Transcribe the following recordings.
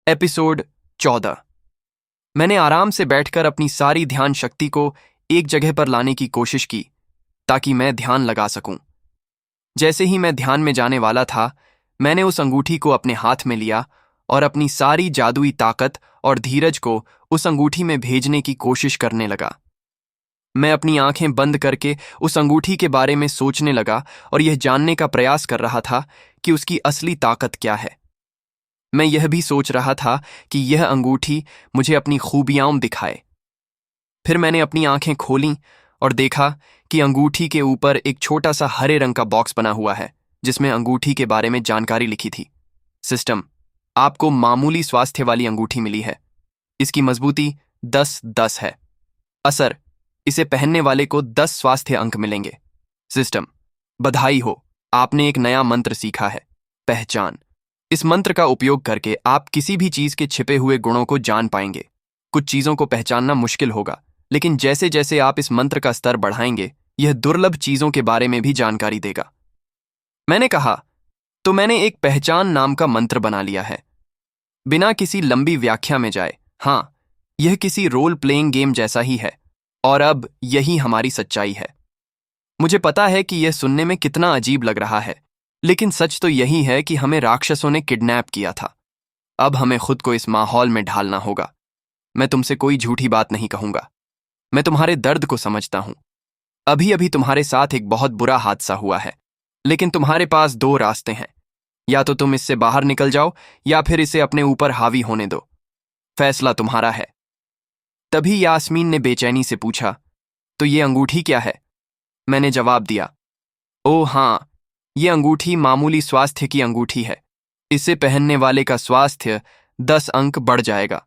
Episode 14। मैंने आराम से बैठकर अपनी सारी ध्यान शक्ति को एक जगह पर लाने की कोशिश की ताकि मैं ध्यान लगा सकूं। जैसे ही मैं ध्यान में जाने वाला था, मैंने उस अंगूठी को अपने हाथ में लिया और अपनी सारी जादुई ताकत और धीरज को उस अंगूठी में भेजने की कोशिश करने लगा। मैं अपनी आंखें बंद करके उस अंगूठी के बारे में सोचने लगा और यह जानने का प्रयास कर रहा था कि उसकी असली ताकत क्या है। मैं यह भी सोच रहा था कि यह अंगूठी मुझे अपनी खूबियां दिखाए। फिर मैंने अपनी आंखें खोलीं और देखा कि अंगूठी के ऊपर एक छोटा सा हरे रंग का बॉक्स बना हुआ है जिसमें अंगूठी के बारे में जानकारी लिखी थी। सिस्टम, आपको मामूली स्वास्थ्य वाली अंगूठी मिली है। इसकी मजबूती 10-10 है। असर, इसे पहनने वाले को 10 स्वास्थ्य अंक मिलेंगे। सिस्टम, बधाई हो, आपने एक नया मंत्र सीखा है, पहचान। इस मंत्र का उपयोग करके आप किसी भी चीज के छिपे हुए गुणों को जान पाएंगे। कुछ चीजों को पहचानना मुश्किल होगा, लेकिन जैसे जैसे आप इस मंत्र का स्तर बढ़ाएंगे, यह दुर्लभ चीजों के बारे में भी जानकारी देगा। मैंने कहा, तो मैंने एक पहचान नाम का मंत्र बना लिया है। बिना किसी लंबी व्याख्या में जाए, हाँ, यह किसी रोल प्लेइंग गेम जैसा ही है। और अब यही हमारी सच्चाई है। मुझे पता है कि यह सुनने में कितना अजीब लग रहा है, लेकिन सच तो यही है कि हमें राक्षसों ने किडनैप किया था। अब हमें खुद को इस माहौल में ढालना होगा। मैं तुमसे कोई झूठी बात नहीं कहूंगा। मैं तुम्हारे दर्द को समझता हूं। अभी अभी तुम्हारे साथ एक बहुत बुरा हादसा हुआ है, लेकिन तुम्हारे पास 2 रास्ते हैं। या तो तुम इससे बाहर निकल जाओ या फिर इसे अपने ऊपर हावी होने दो। फैसला तुम्हारा है। तभी यास्मीन ने बेचैनी से पूछा, तो ये अंगूठी क्या है? मैंने जवाब दिया, ओह हाँ, ये अंगूठी मामूली स्वास्थ्य की अंगूठी है। इसे पहनने वाले का स्वास्थ्य 10 अंक बढ़ जाएगा।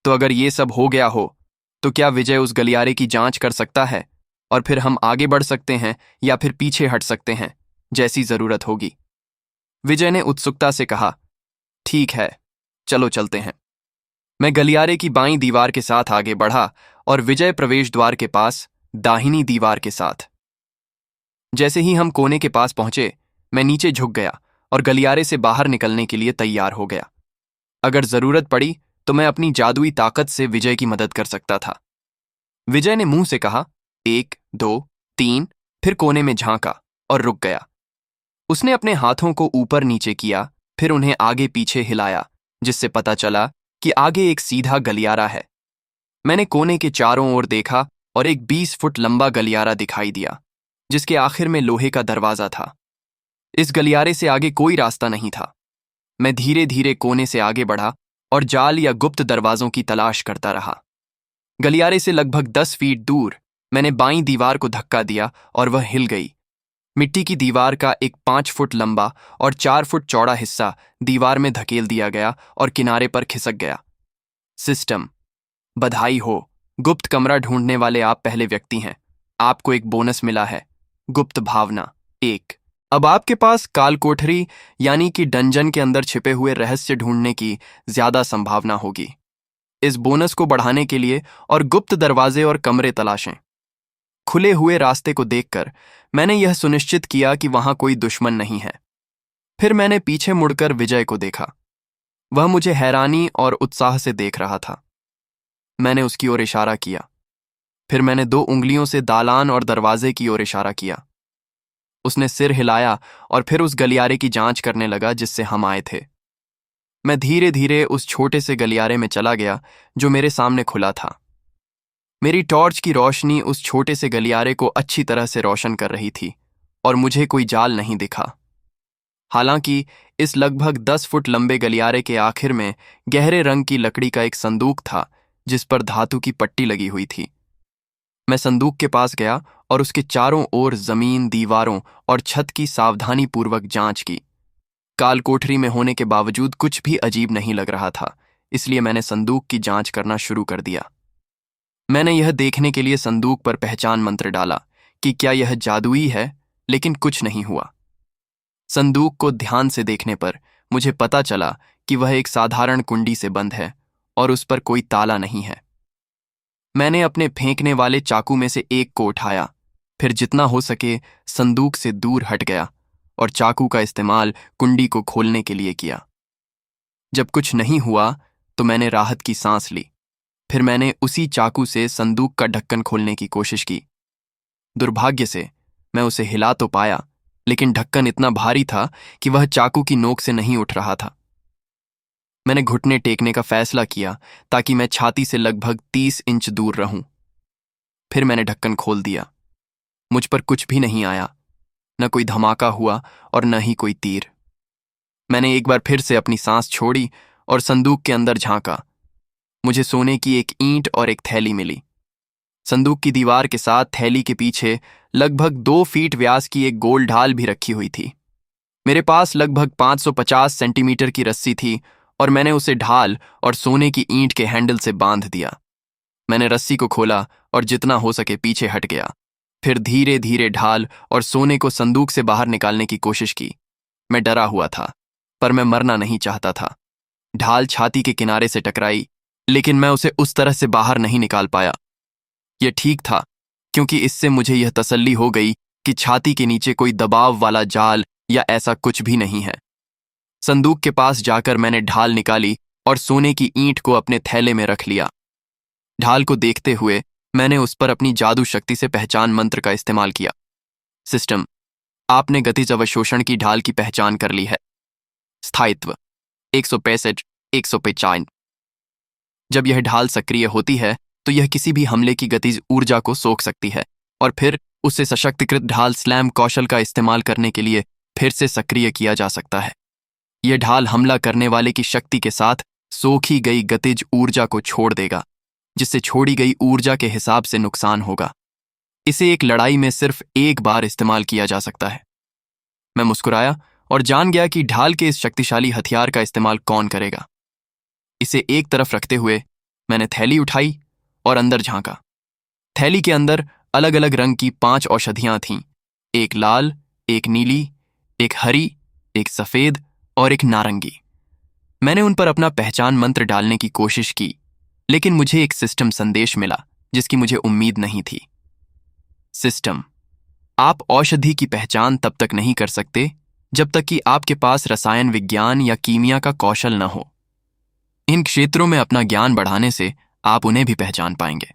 तो अगर ये सब हो गया हो, तो क्या विजय उस गलियारे की जांच कर सकता है और फिर हम आगे बढ़ सकते हैं या फिर पीछे हट सकते हैं, जैसी जरूरत होगी। विजय ने उत्सुकता से कहा, ठीक है, चलो चलते हैं। मैं गलियारे की बाईं दीवार के साथ आगे बढ़ा और विजय प्रवेश द्वार के पास दाहिनी दीवार के साथ। जैसे ही हम कोने के पास पहुंचे, मैं नीचे झुक गया और गलियारे से बाहर निकलने के लिए तैयार हो गया। अगर जरूरत पड़ी तो मैं अपनी जादुई ताकत से विजय की मदद कर सकता था। विजय ने मुंह से कहा, 1 2 3, फिर कोने में झांका और रुक गया। उसने अपने हाथों को ऊपर नीचे किया, फिर उन्हें आगे पीछे हिलाया, जिससे पता चला कि आगे एक सीधा गलियारा है। मैंने कोने के चारों ओर देखा और एक 20 फुट लंबा गलियारा दिखाई दिया, जिसके आखिर में लोहे का दरवाजा था। इस गलियारे से आगे कोई रास्ता नहीं था। मैं धीरे धीरे कोने से आगे बढ़ा और जाल या गुप्त दरवाजों की तलाश करता रहा। गलियारे से लगभग 10 फीट दूर मैंने बाईं दीवार को धक्का दिया और वह हिल गई। मिट्टी की दीवार का एक 5 फुट लंबा और 4 फुट चौड़ा हिस्सा दीवार में धकेल दिया गया और किनारे पर खिसक गया। सिस्टम, बधाई हो, गुप्त कमरा ढूंढने वाले आप पहले व्यक्ति हैं। आपको एक बोनस मिला है, गुप्त भावना 1। अब आपके पास काल कोठरी यानी कि डंजन के अंदर छिपे हुए रहस्य ढूंढने की ज्यादा संभावना होगी। इस बोनस को बढ़ाने के लिए और गुप्त दरवाजे और कमरे तलाशें। खुले हुए रास्ते को देखकर मैंने यह सुनिश्चित किया कि वहां कोई दुश्मन नहीं है। फिर मैंने पीछे मुड़कर विजय को देखा। वह मुझे हैरानी और उत्साह से देख रहा था। मैंने उसकी ओर इशारा किया। फिर मैंने 2 उंगलियों से दालान और दरवाजे की ओर इशारा किया। उसने सिर हिलाया और फिर उस गलियारे की जांच करने लगा जिससे हम आए थे। मैं धीरे धीरे उस छोटे से गलियारे में चला गया जो मेरे सामने खुला था। मेरी टॉर्च की रोशनी उस छोटे से गलियारे को अच्छी तरह से रोशन कर रही थी और मुझे कोई जाल नहीं दिखा। हालांकि इस लगभग 10 फुट लंबे गलियारे के आखिर में गहरे रंग की लकड़ी का एक संदूक था जिस पर धातु की पट्टी लगी हुई थी। मैं संदूक के पास गया और उसके चारों ओर जमीन, दीवारों और छत की सावधानीपूर्वक जांच की। काल कोठरी में होने के बावजूद कुछ भी अजीब नहीं लग रहा था, इसलिए मैंने संदूक की जांच करना शुरू कर दिया। मैंने यह देखने के लिए संदूक पर पहचान मंत्र डाला कि क्या यह जादुई है, लेकिन कुछ नहीं हुआ। संदूक को ध्यान से देखने पर मुझे पता चला कि वह एक साधारण कुंडी से बंद है और उस पर कोई ताला नहीं है। मैंने अपने फेंकने वाले चाकू में से एक को उठाया, फिर जितना हो सके संदूक से दूर हट गया और चाकू का इस्तेमाल कुंडी को खोलने के लिए किया। जब कुछ नहीं हुआ तो मैंने राहत की सांस ली। फिर मैंने उसी चाकू से संदूक का ढक्कन खोलने की कोशिश की। दुर्भाग्य से मैं उसे हिला तो पाया, लेकिन ढक्कन इतना भारी था कि वह चाकू की नोक से नहीं उठ रहा था। मैंने घुटने टेकने का फैसला किया ताकि मैं छाती से लगभग 30 इंच दूर रहूं। फिर मैंने ढक्कन खोल दिया। मुझ पर कुछ भी नहीं आया, न कोई धमाका हुआ और न ही कोई तीर। मैंने एक बार फिर से अपनी सांस छोड़ी और संदूक के अंदर झांका। मुझे सोने की एक ईंट और एक थैली मिली। संदूक की दीवार के साथ थैली के पीछे लगभग 2 फीट व्यास की एक गोल ढाल भी रखी हुई थी। मेरे पास लगभग 550 सेंटीमीटर की रस्सी थी और मैंने उसे ढाल और सोने की ईंट के हैंडल से बांध दिया। मैंने रस्सी को खोला और जितना हो सके पीछे हट गया। फिर धीरे धीरे ढाल और सोने को संदूक से बाहर निकालने की कोशिश की। मैं डरा हुआ था, पर मैं मरना नहीं चाहता था। ढाल छाती के किनारे से टकराई, लेकिन मैं उसे उस तरह से बाहर नहीं निकाल पाया। यह ठीक था, क्योंकि इससे मुझे यह तसल्ली हो गई कि छाती के नीचे कोई दबाव वाला जाल या ऐसा कुछ भी नहीं है। संदूक के पास जाकर मैंने ढाल निकाली और सोने की ईंट को अपने थैले में रख लिया। ढाल को देखते हुए मैंने उस पर अपनी जादू शक्ति से पहचान मंत्र का इस्तेमाल किया। सिस्टम, आपने गतिज अवशोषण की ढाल की पहचान कर ली है। स्थायित्व 165, 195। जब यह ढाल सक्रिय होती है तो यह किसी भी हमले की गतिज ऊर्जा को सोख सकती है और फिर उससे सशक्तिकृत ढाल स्लैम कौशल का इस्तेमाल करने के लिए फिर से सक्रिय किया जा सकता है। यह ढाल हमला करने वाले की शक्ति के साथ सोखी गई गतिज ऊर्जा को छोड़ देगा, जिससे छोड़ी गई ऊर्जा के हिसाब से नुकसान होगा। इसे एक लड़ाई में सिर्फ एक बार इस्तेमाल किया जा सकता है। मैं मुस्कुराया और जान गया कि ढाल के इस शक्तिशाली हथियार का इस्तेमाल कौन करेगा। इसे एक तरफ रखते हुए मैंने थैली उठाई और अंदर झांका। थैली के अंदर अलग अलग रंग की 5 औषधियां थीं। एक लाल, एक नीली, एक हरी, एक सफेद और एक नारंगी। मैंने उन पर अपना पहचान मंत्र डालने की कोशिश की, लेकिन मुझे एक सिस्टम संदेश मिला जिसकी मुझे उम्मीद नहीं थी। सिस्टम, आप औषधि की पहचान तब तक नहीं कर सकते जब तक कि आपके पास रसायन विज्ञान या कीमिया का कौशल न हो। इन क्षेत्रों में अपना ज्ञान बढ़ाने से आप उन्हें भी पहचान पाएंगे।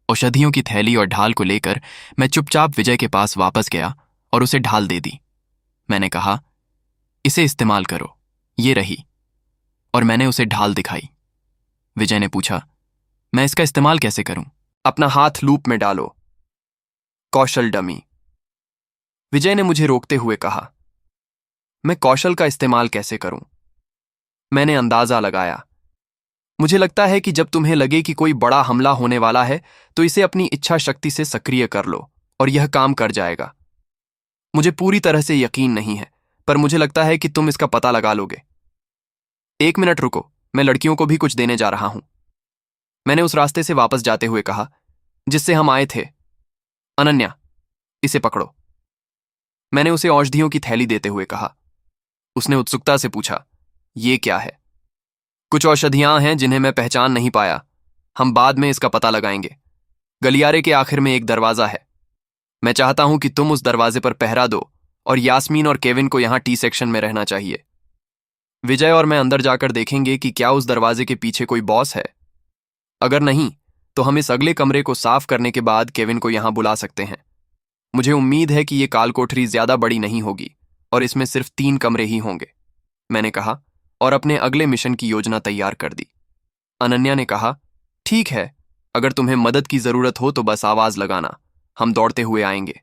औषधियों की थैली और ढाल को लेकर मैं चुपचाप विजय के पास वापस गया और उसे ढाल दे दी। मैंने कहा, इसे इस्तेमाल करो, ये रही। और मैंने उसे ढाल दिखाई। विजय ने पूछा, मैं इसका इस्तेमाल कैसे करूं? अपना हाथ लूप में डालो। कौशल डमी। विजय ने मुझे रोकते हुए कहा, मैं कौशल का इस्तेमाल कैसे करूं? मैंने अंदाजा लगाया। मुझे लगता है कि जब तुम्हें लगे कि कोई बड़ा हमला होने वाला है तो इसे अपनी इच्छा शक्ति से सक्रिय कर लो और यह काम कर जाएगा। मुझे पूरी तरह से यकीन नहीं है, पर मुझे लगता है कि तुम इसका पता लगा लोगे। 1 मिनट रुको, मैं लड़कियों को भी कुछ देने जा रहा हूं। मैंने उस रास्ते से वापस जाते हुए कहा जिससे हम आए थे। अनन्या, इसे पकड़ो। मैंने उसे औषधियों की थैली देते हुए कहा। उसने उत्सुकता से पूछा, ये क्या है? कुछ औषधियां हैं जिन्हें मैं पहचान नहीं पाया। हम बाद में इसका पता लगाएंगे। गलियारे के आखिर में एक दरवाजा है। मैं चाहता हूं कि तुम उस दरवाजे पर पहरा दो और यास्मीन और केविन को यहां टी सेक्शन में रहना चाहिए। विजय और मैं अंदर जाकर देखेंगे कि क्या उस दरवाजे के पीछे कोई बॉस है। अगर नहीं, तो हम इस अगले कमरे को साफ करने के बाद केविन को यहां बुला सकते हैं। मुझे उम्मीद है कि ये काल कोठरी ज्यादा बड़ी नहीं होगी और इसमें सिर्फ 3 कमरे ही होंगे, मैंने कहा और अपने अगले मिशन की योजना तैयार कर दी। अनन्या ने कहा, ठीक है, अगर तुम्हें मदद की जरूरत हो तो बस आवाज लगाना, हम दौड़ते हुए आएंगे।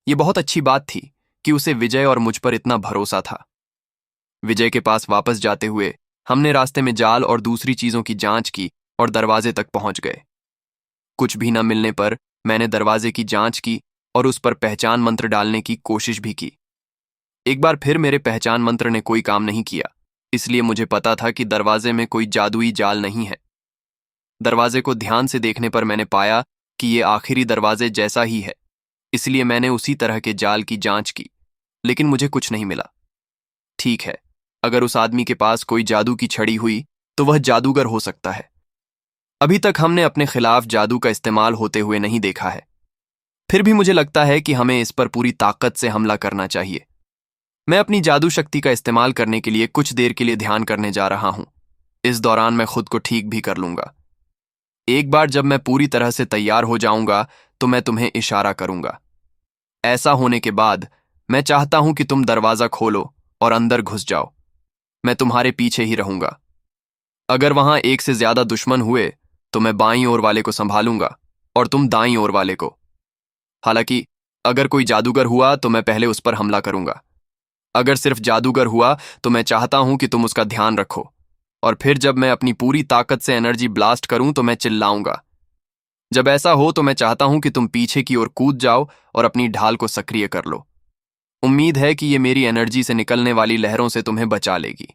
ये बहुत अच्छी बात थी कि उसे विजय और मुझ पर इतना भरोसा था। विजय के पास वापस जाते हुए हमने रास्ते में जाल और दूसरी चीजों की जांच की और दरवाजे तक पहुंच गए। कुछ भी न मिलने पर मैंने दरवाजे की जांच की और उस पर पहचान मंत्र डालने की कोशिश भी की। एक बार फिर मेरे पहचान मंत्र ने कोई काम नहीं किया, इसलिए मुझे पता था कि दरवाजे में कोई जादुई जाल नहीं है। दरवाजे को ध्यान से देखने पर मैंने पाया कि ये आखिरी दरवाजे जैसा ही है, इसलिए मैंने उसी तरह के जाल की जांच की, लेकिन मुझे कुछ नहीं मिला। ठीक है, अगर उस आदमी के पास कोई जादू की छड़ी हुई तो वह जादूगर हो सकता है। अभी तक हमने अपने खिलाफ जादू का इस्तेमाल होते हुए नहीं देखा है। फिर भी मुझे लगता है कि हमें इस पर पूरी ताकत से हमला करना चाहिए। मैं अपनी जादू शक्ति का इस्तेमाल करने के लिए कुछ देर के लिए ध्यान करने जा रहा हूं। इस दौरान मैं खुद को ठीक भी कर लूंगा। एक बार जब मैं पूरी तरह से तैयार हो जाऊंगा तो मैं तुम्हें इशारा करूंगा। ऐसा होने के बाद मैं चाहता हूं कि तुम दरवाजा खोलो और अंदर घुस जाओ। मैं तुम्हारे पीछे ही रहूंगा। अगर वहां एक से ज्यादा दुश्मन हुए तो मैं बाईं ओर वाले को संभालूंगा और तुम दाईं ओर वाले को। हालांकि अगर कोई जादूगर हुआ तो मैं पहले उस पर हमला करूंगा। अगर सिर्फ जादूगर हुआ तो मैं चाहता हूं कि तुम उसका ध्यान रखो, और फिर जब मैं अपनी पूरी ताकत से एनर्जी ब्लास्ट करूं तो मैं चिल्लाऊंगा। जब ऐसा हो तो मैं चाहता हूं कि तुम पीछे की ओर कूद जाओ और अपनी ढाल को सक्रिय कर लो। उम्मीद है कि ये मेरी एनर्जी से निकलने वाली लहरों से तुम्हें बचा लेगी।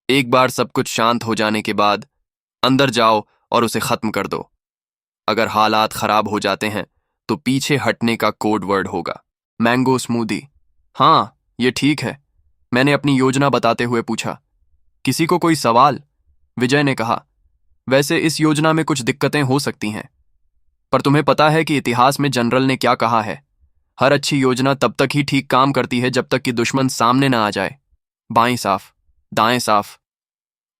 एक बार सब कुछ शांत हो जाने के बाद अंदर जाओ और उसे खत्म कर दो। अगर हालात खराब हो जाते हैं तो पीछे हटने का कोड वर्ड होगा मैंगो स्मूदी। हाँ, ये ठीक है, मैंने अपनी योजना बताते हुए पूछा। किसी को कोई सवाल? विजय ने कहा। वैसे इस योजना में कुछ दिक्कतें हो सकती हैं, पर तुम्हें पता है कि इतिहास में जनरल ने क्या कहा है? हर अच्छी योजना तब तक ही ठीक काम करती है जब तक कि दुश्मन सामने ना आ जाए। बाएं साफ, दाएं साफ।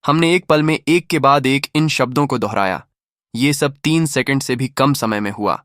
हमने एक पल में एक के बाद एक इन शब्दों को दोहराया। ये सब 3 सेकंड से भी कम समय में हुआ।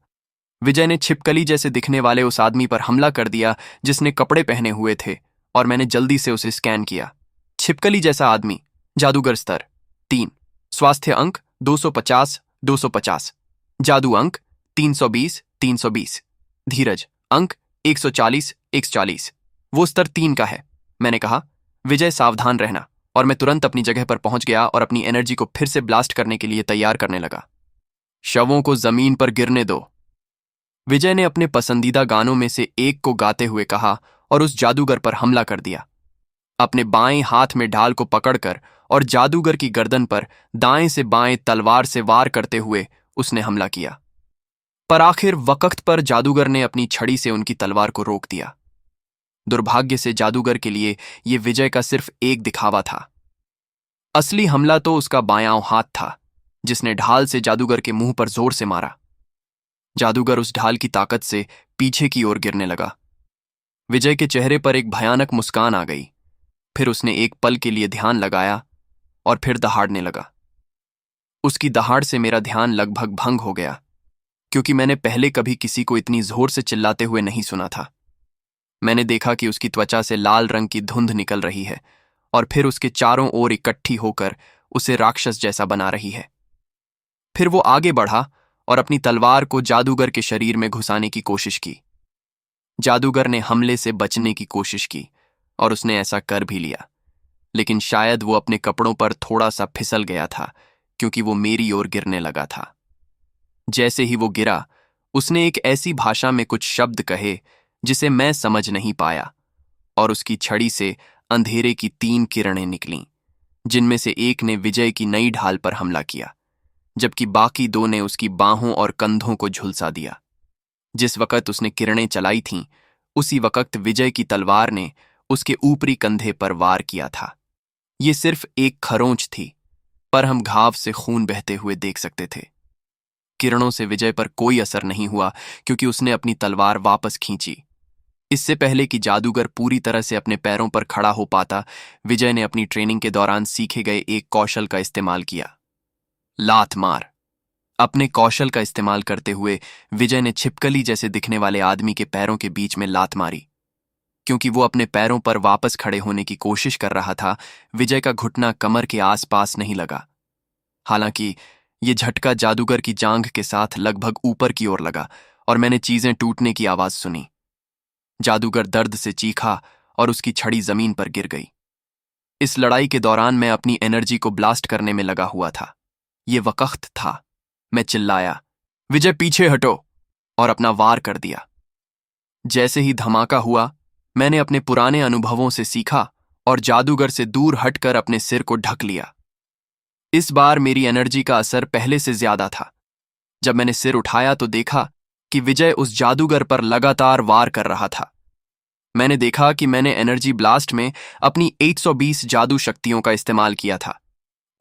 विजय ने छिपकली जैसे दिखने वाले उस आदमी पर हमला कर दिया जिसने कपड़े पहने हुए थे, और मैंने जल्दी से उसे स्कैन किया। छिपकली जैसा आदमी, जादूगर स्तर 3, स्वास्थ्य अंक 250 250, जादू अंक 320 320, धीरज अंक 140 140। वो स्तर 3 का है, मैंने कहा। विजय सावधान रहना, और मैं तुरंत अपनी जगह पर पहुंच गया और अपनी एनर्जी को फिर से ब्लास्ट करने के लिए तैयार करने लगा। शवों को जमीन पर गिरने दो, विजय ने अपने पसंदीदा गानों में से एक को गाते हुए कहा और उस जादूगर पर हमला कर दिया। अपने बाएं हाथ में ढाल को पकड़कर और जादूगर की गर्दन पर दाएं से बाएं तलवार से वार करते हुए उसने हमला किया। पर आखिर वक्त पर जादूगर ने अपनी छड़ी से उनकी तलवार को रोक दिया। दुर्भाग्य से जादूगर के लिए यह विजय का सिर्फ एक दिखावा था। असली हमला तो उसका बायां हाथ था, जिसने ढाल से जादूगर के मुंह पर जोर से मारा। जादूगर उस ढाल की ताकत से पीछे की ओर गिरने लगा। विजय के चेहरे पर एक भयानक मुस्कान आ गई। फिर उसने एक पल के लिए ध्यान लगाया और फिर दहाड़ने लगा। उसकी दहाड़ से मेरा ध्यान लगभग भंग हो गया, क्योंकि मैंने पहले कभी किसी को इतनी जोर से चिल्लाते हुए नहीं सुना था। मैंने देखा कि उसकी त्वचा से लाल रंग की धुंध निकल रही है और फिर उसके चारों ओर इकट्ठी होकर उसे राक्षस जैसा बना रही है। फिर वो आगे बढ़ा और अपनी तलवार को जादूगर के शरीर में घुसाने की कोशिश की। जादूगर ने हमले से बचने की कोशिश की और उसने ऐसा कर भी लिया, लेकिन शायद वो अपने कपड़ों पर थोड़ा सा फिसल गया था, क्योंकि वो मेरी ओर गिरने लगा था। जैसे ही वो गिरा, उसने एक ऐसी भाषा में कुछ शब्द कहे जिसे मैं समझ नहीं पाया, और उसकी छड़ी से अंधेरे की 3 किरणें निकलीं, जिनमें से एक ने विजय की नई ढाल पर हमला किया, जबकि बाकी 2 ने उसकी बाहों और कंधों को झुलसा दिया। जिस वक्त उसने किरणें चलाई थीं, उसी वक्त विजय की तलवार ने उसके ऊपरी कंधे पर वार किया था। ये सिर्फ एक खरोंच थी, पर हम घाव से खून बहते हुए देख सकते थे। किरणों से विजय पर कोई असर नहीं हुआ, क्योंकि उसने अपनी तलवार वापस खींची। इससे पहले कि जादूगर पूरी तरह से अपने पैरों पर खड़ा हो पाता, विजय ने अपनी ट्रेनिंग के दौरान सीखे गए एक कौशल का इस्तेमाल किया, लात मार। अपने कौशल का इस्तेमाल करते हुए विजय ने छिपकली जैसे दिखने वाले आदमी के पैरों के बीच में लात मारी। क्योंकि वो अपने पैरों पर वापस खड़े होने की कोशिश कर रहा था, विजय का घुटना कमर के आसपास नहीं लगा। हालांकि ये झटका जादूगर की जांघ के साथ लगभग ऊपर की ओर लगा और मैंने चीजें टूटने की आवाज सुनी। जादूगर दर्द से चीखा और उसकी छड़ी जमीन पर गिर गई। इस लड़ाई के दौरान मैं अपनी एनर्जी को ब्लास्ट करने में लगा हुआ था। ये वक्त था। मैं चिल्लाया, विजय पीछे हटो, और अपना वार कर दिया। जैसे ही धमाका हुआ, मैंने अपने पुराने अनुभवों से सीखा और जादूगर से दूर हटकर अपने सिर को ढक लिया। इस बार मेरी एनर्जी का असर पहले से ज्यादा था। जब मैंने सिर उठाया तो देखा कि विजय उस जादूगर पर लगातार वार कर रहा था। मैंने देखा कि मैंने एनर्जी ब्लास्ट में अपनी 820 जादू शक्तियों का इस्तेमाल किया था,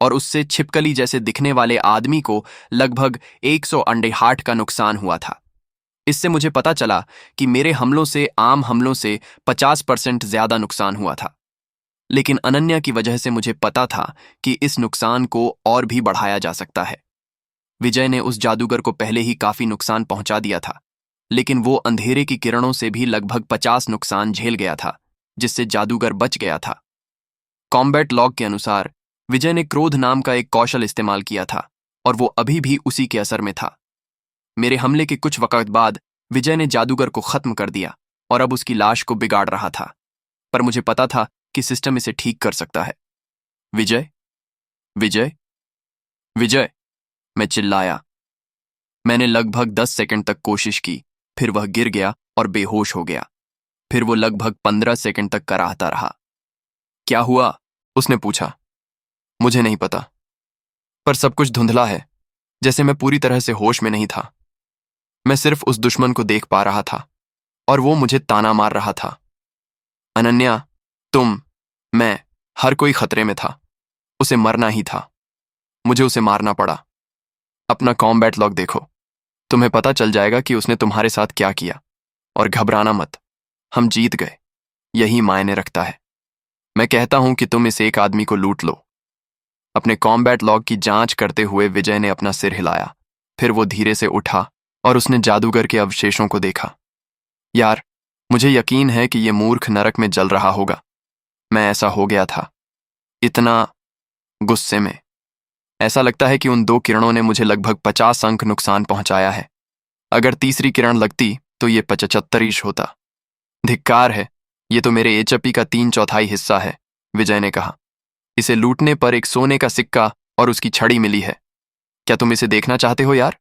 और उससे छिपकली जैसे दिखने वाले आदमी को लगभग 100 अंडे हार्ट का नुकसान हुआ था। इससे मुझे पता चला कि मेरे हमलों से आम हमलों से 50% ज्यादा नुकसान हुआ था। लेकिन अनन्या की वजह से मुझे पता था कि इस नुकसान को और भी बढ़ाया जा सकता है। विजय ने उस जादूगर को पहले ही काफी नुकसान पहुंचा दिया था, लेकिन वो अंधेरे की किरणों से भी लगभग 50 नुकसान झेल गया था, जिससे जादूगर बच गया था। कॉम्बैट लॉग के अनुसार विजय ने क्रोध नाम का एक कौशल इस्तेमाल किया था और वो अभी भी उसी के असर में था। मेरे हमले के कुछ वक्त बाद विजय ने जादूगर को खत्म कर दिया और अब उसकी लाश को बिगाड़ रहा था, पर मुझे पता था कि सिस्टम इसे ठीक कर सकता है। विजय, विजय, विजय, मैं चिल्लाया। मैंने लगभग 10 सेकंड तक कोशिश की, फिर वह गिर गया और बेहोश हो गया। फिर वो लगभग 15 सेकंड तक कराहता रहा। क्या हुआ? उसने पूछा। मुझे नहीं पता, पर सब कुछ धुंधला है, जैसे मैं पूरी तरह से होश में नहीं था। मैं सिर्फ उस दुश्मन को देख पा रहा था और वो मुझे ताना मार रहा था। अनन्या, तुम, मैं, हर कोई खतरे में था। उसे मरना ही था। मुझे उसे मारना पड़ा। अपना कॉम्बैट लॉग देखो, तुम्हें पता चल जाएगा कि उसने तुम्हारे साथ क्या किया। और घबराना मत, हम जीत गए, यही मायने रखता है। मैं कहता हूं कि तुम इस एक आदमी को लूट लो। अपने कॉम्बैट लॉग की जांच करते हुए विजय ने अपना सिर हिलाया। फिर वो धीरे से उठा और उसने जादूगर के अवशेषों को देखा। यार, मुझे यकीन है कि ये मूर्ख नरक में जल रहा होगा। मैं ऐसा हो गया था, इतना गुस्से में। ऐसा लगता है कि उन 2 किरणों ने मुझे लगभग 50 अंक नुकसान पहुंचाया है। अगर तीसरी किरण लगती तो ये 75 होता। धिक्कार है, ये तो मेरे एचपी का 3/4 हिस्सा है, विजय ने कहा। इसे लूटने पर एक सोने का सिक्का और उसकी छड़ी मिली है। क्या तुम इसे देखना चाहते हो यार?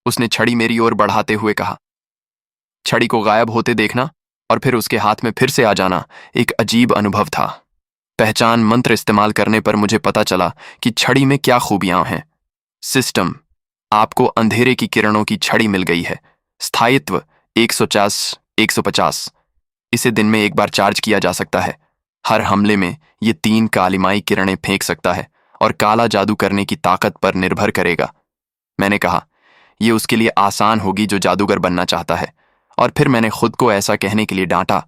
उसने छड़ी मेरी ओर बढ़ाते हुए कहा। छड़ी को गायब होते देखना और फिर उसके हाथ में फिर से आ जाना एक अजीब अनुभव था। पहचान मंत्र इस्तेमाल करने पर मुझे पता चला कि छड़ी में क्या खूबियां हैं। सिस्टम, आपको अंधेरे की किरणों की छड़ी मिल गई है। स्थायित्व 150। इसे दिन में एक बार चार्ज किया जा सकता है। हर हमले में ये 3 कालिमाई किरणें फेंक सकता है और काला जादू करने की ताकत पर निर्भर करेगा। मैंने कहा, यह उसके लिए आसान होगी जो जादूगर बनना चाहता है। और फिर मैंने खुद को ऐसा कहने के लिए डांटा।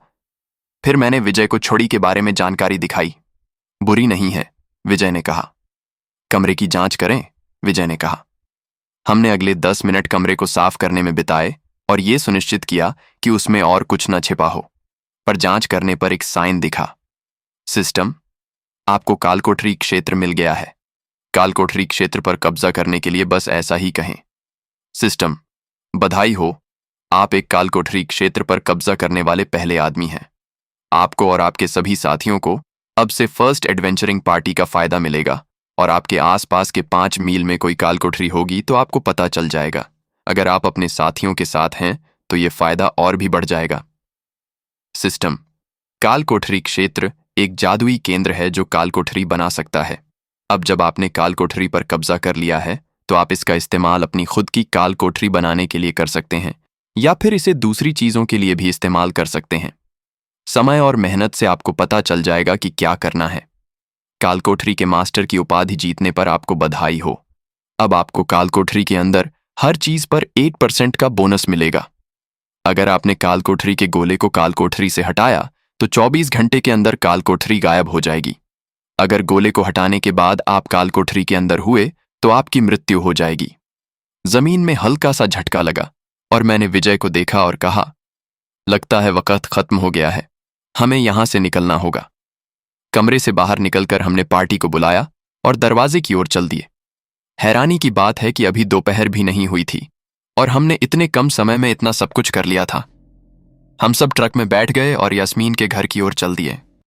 फिर मैंने विजय को छड़ी के बारे में जानकारी दिखाई। बुरी नहीं है, विजय ने कहा। कमरे की जांच करें, विजय ने कहा। हमने अगले 10 मिनट कमरे को साफ करने में बिताए और ये सुनिश्चित किया कि उसमें और कुछ न छिपा हो। पर जांच करने पर एक साइन दिखा। सिस्टम, आपको कालकोठरी क्षेत्र मिल गया है। कालकोठरी क्षेत्र पर कब्जा करने के लिए बस ऐसा ही कहें। सिस्टम, बधाई हो, आप एक कालकोठरी क्षेत्र पर कब्जा करने वाले पहले आदमी हैं। आपको और आपके सभी साथियों को अब से फर्स्ट एडवेंचरिंग पार्टी का फायदा मिलेगा और आपके आसपास के 5 मील में कोई कालकोठरी होगी तो आपको पता चल जाएगा। अगर आप अपने साथियों के साथ हैं तो ये फायदा और भी बढ़ जाएगा। सिस्टम, कालकोठरी क्षेत्र एक जादुई केंद्र है जो कालकोठरी बना सकता है। अब जब आपने कालकोठरी पर कब्जा कर लिया है तो आप इसका इस्तेमाल अपनी खुद की कालकोठरी बनाने के लिए कर सकते हैं या फिर इसे दूसरी चीजों के लिए भी इस्तेमाल कर सकते हैं। समय और मेहनत से आपको पता चल जाएगा कि क्या करना है। कालकोठरी के मास्टर की उपाधि जीतने पर आपको बधाई हो। अब आपको कालकोठरी के अंदर हर चीज पर 8% का बोनस मिलेगा। अगर आपने कालकोठरी के गोले को कालकोठरी से हटाया तो 24 घंटे के अंदर कालकोठरी गायब हो जाएगी। अगर गोले को हटाने के बाद आप कालकोठरी के अंदर हुए तो आपकी मृत्यु हो जाएगी। जमीन में हल्का सा झटका लगा और मैंने विजय को देखा और कहा, लगता है वक्त खत्म हो गया है, हमें यहां से निकलना होगा। कमरे से बाहर निकलकर हमने पार्टी को बुलाया और दरवाजे की ओर चल दिए। हैरानी की बात है कि अभी दोपहर भी नहीं हुई थी और हमने इतने कम समय में इतना सब कुछ कर लिया था। हम सब ट्रक में बैठ गए और यास्मीन के घर की ओर चल दिए।